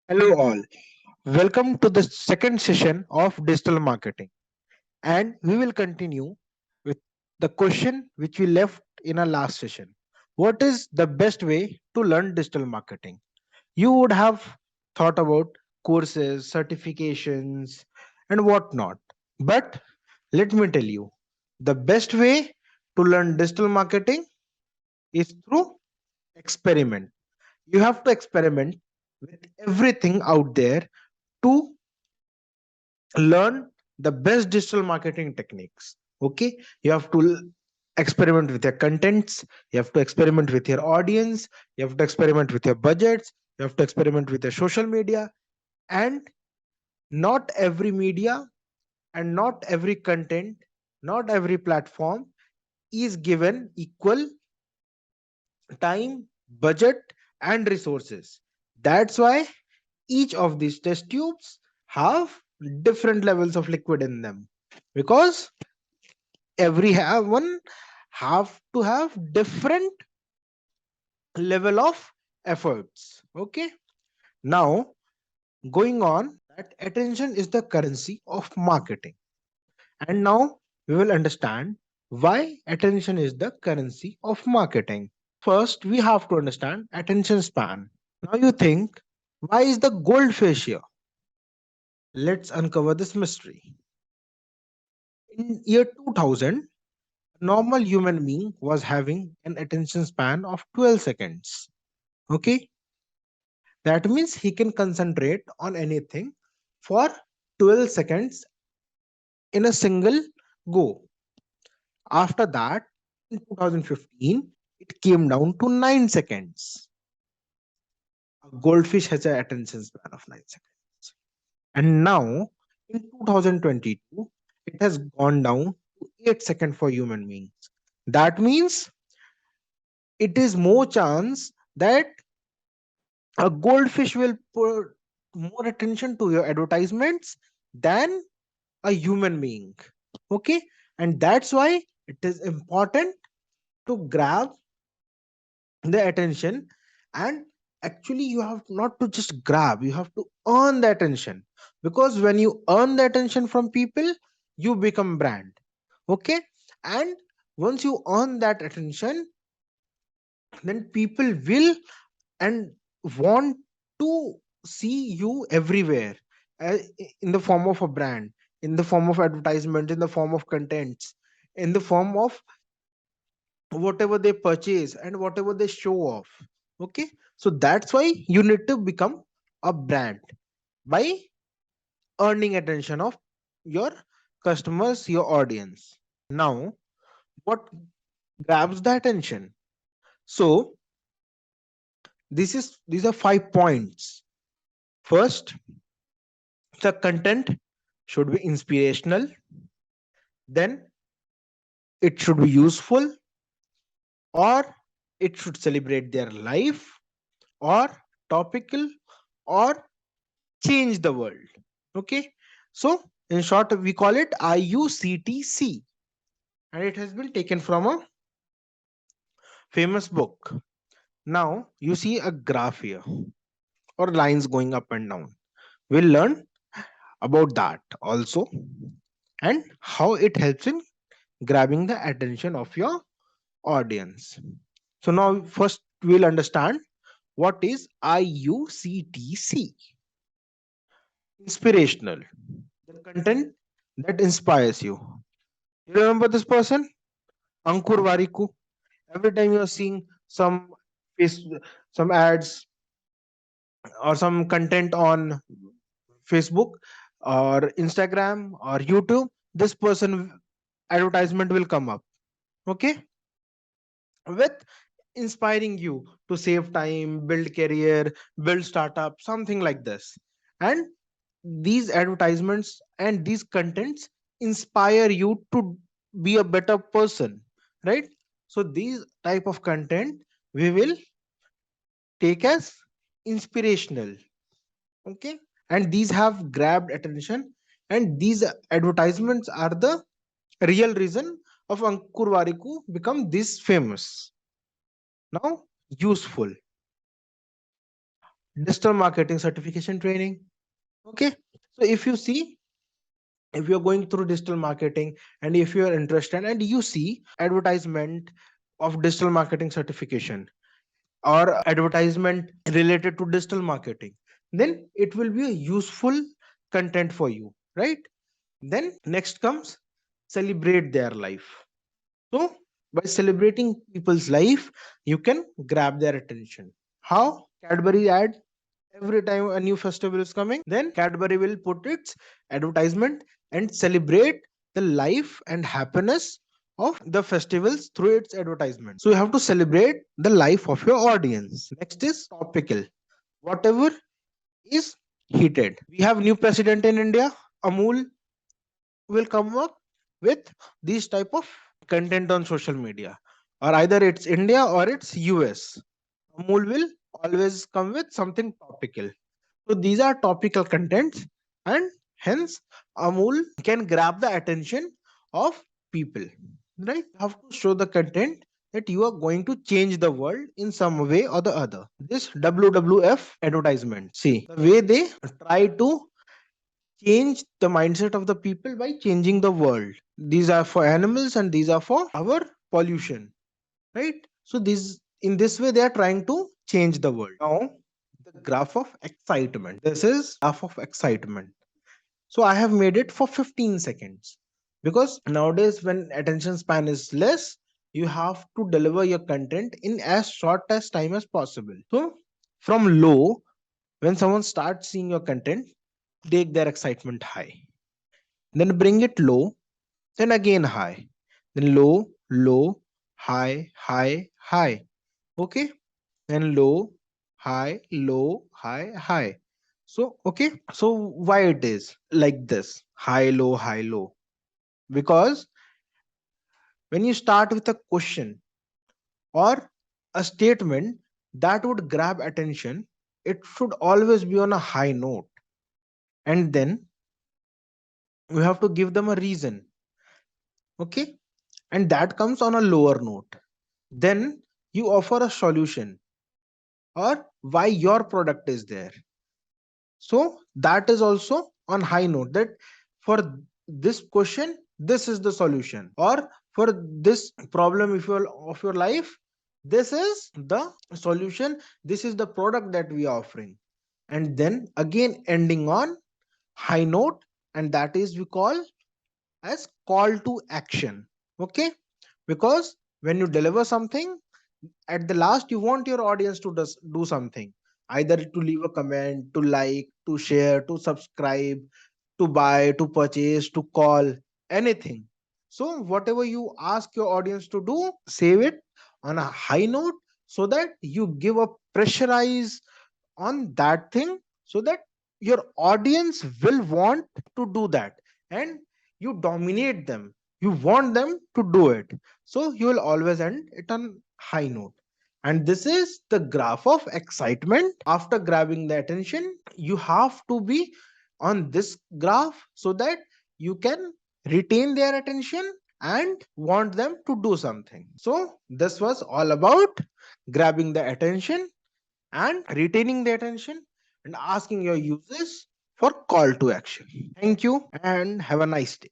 Hello, all. Welcome to the second session of digital marketing. And we will continue with the question which we left in our last session. What is the best way to learn digital marketing? You would have thought about courses, certifications, and whatnot. But let me tell you, the best way to learn digital marketing is through experiment. You have to experiment with everything out there to learn the best digital marketing techniques. Okay, you have to experiment with your contents, you have to experiment with your audience, you have to experiment with your budgets, you have to experiment with your social media. And not every media and not every content, not every platform is given equal time, budget, and resources. That's why each of these test tubes have different levels of liquid in them, because every have one have to have different level of efforts. Okay, now going on, that attention is the currency of marketing. And now we will understand why attention is the currency of marketing. First, we have to understand attention span. Now you think, why is the goldfish here? Let's uncover this mystery. In year 2000, a normal human being was having an attention span of 12 seconds. Okay, that means he can concentrate on anything for 12 seconds in a single go. After that, in 2015, it came down to 9 seconds. A goldfish has an attention span of 9 seconds. And now, in 2022, it has gone down to 8 seconds for human beings. That means it is more chance that a goldfish will put more attention to your advertisements than a human being. Okay, and that's why it is important to grab the attention. And actually you have not to just grab, you have to earn the attention, because when you earn the attention from people, you become brand. Okay, and once you earn that attention, then people will and want to see you everywhere, in the form of a brand, in the form of advertisement, in the form of contents, in the form of whatever they purchase and whatever they show off. Okay, so that's why you need to become a brand by earning attention of your customers, your audience. Now, what grabs the attention? So these are 5 points. First, the content should be inspirational, then it should be useful, or it should celebrate their life, or topical, or change the world. Okay, so in short, we call it IUCTC, and it has been taken from a famous book. Now you see a graph here, or lines going up and down. We'll learn about that also, and how it helps in grabbing the attention of your audience. So now first we'll understand what is IUCTC. Inspirational, the content that inspires you. You remember this person, Ankur Wariku? Every time you're seeing face, some ads or some content on Facebook or Instagram or YouTube, this person advertisement will come up. Okay, with inspiring you to save time, build career, build startup, something like this. And these advertisements and these contents inspire you to be a better person, right? So these type of content we will take as inspirational. Okay, and these have grabbed attention, and these advertisements are the real reason of Ankur Wariku become this famous. Now, useful. digital marketing certification training. Okay, so if you see, if you're going through digital marketing and if you're interested and you see advertisement of digital marketing certification or advertisement related to digital marketing, then it will be a useful content for you, right? Then next comes celebrate their life. So by celebrating people's life, you can grab their attention. How? Cadbury ad, every time a new festival is coming, then Cadbury will put its advertisement and celebrate the life and happiness of the festivals through its advertisement. So you have to celebrate the life of your audience. Next is topical. Whatever is heated. We have new president in India. Amul will come up with these type of content on social media, or either it's India or it's US. Amul will always come with something topical. So these are topical contents, and hence Amul can grab the attention of people. Right? You have to show the content that you are going to change the world in some way or the other. This WWF advertisement, see the way they try to change the mindset of the people by changing the world. These are for animals and these are for our pollution, right? So this, in this way they are trying to change the world. Now the graph of excitement. This is graph of excitement. So I have made it for 15 seconds because nowadays when attention span is less, you have to deliver your content in as short as time as possible. So from low, when someone starts seeing your content, take their excitement high, then bring it low, then again high, then low, low, high, high, high. Okay, then low, high, low, high, high. So, okay, so why it is like this high, low? Because when you start with a question or a statement that would grab attention, it should always be on a high note, and then we have to give them a reason. Okay, and that comes on a lower note. Then you offer a solution or why your product is there. So that is also on high note, that for this question, this is the solution, or for this problem if you of your life, this is the solution, this is the product that we are offering. And then again ending on high note, and that is we call as call to action. Okay, because when you deliver something, at the last you want your audience to do something, either to leave a comment, to like, to share, to subscribe, to buy, to purchase, to call, anything. So whatever you ask your audience to do, save it on a high note, so that you give a pressurize on that thing, so that your audience will want to do that, and you dominate them, you want them to do it. So you will always end it on high note. And this is the graph of excitement. After grabbing the attention, you have to be on this graph so that you can retain their attention and want them to do something. So this was all about grabbing the attention and retaining the attention and asking your users for call to action. Thank you and have a nice day.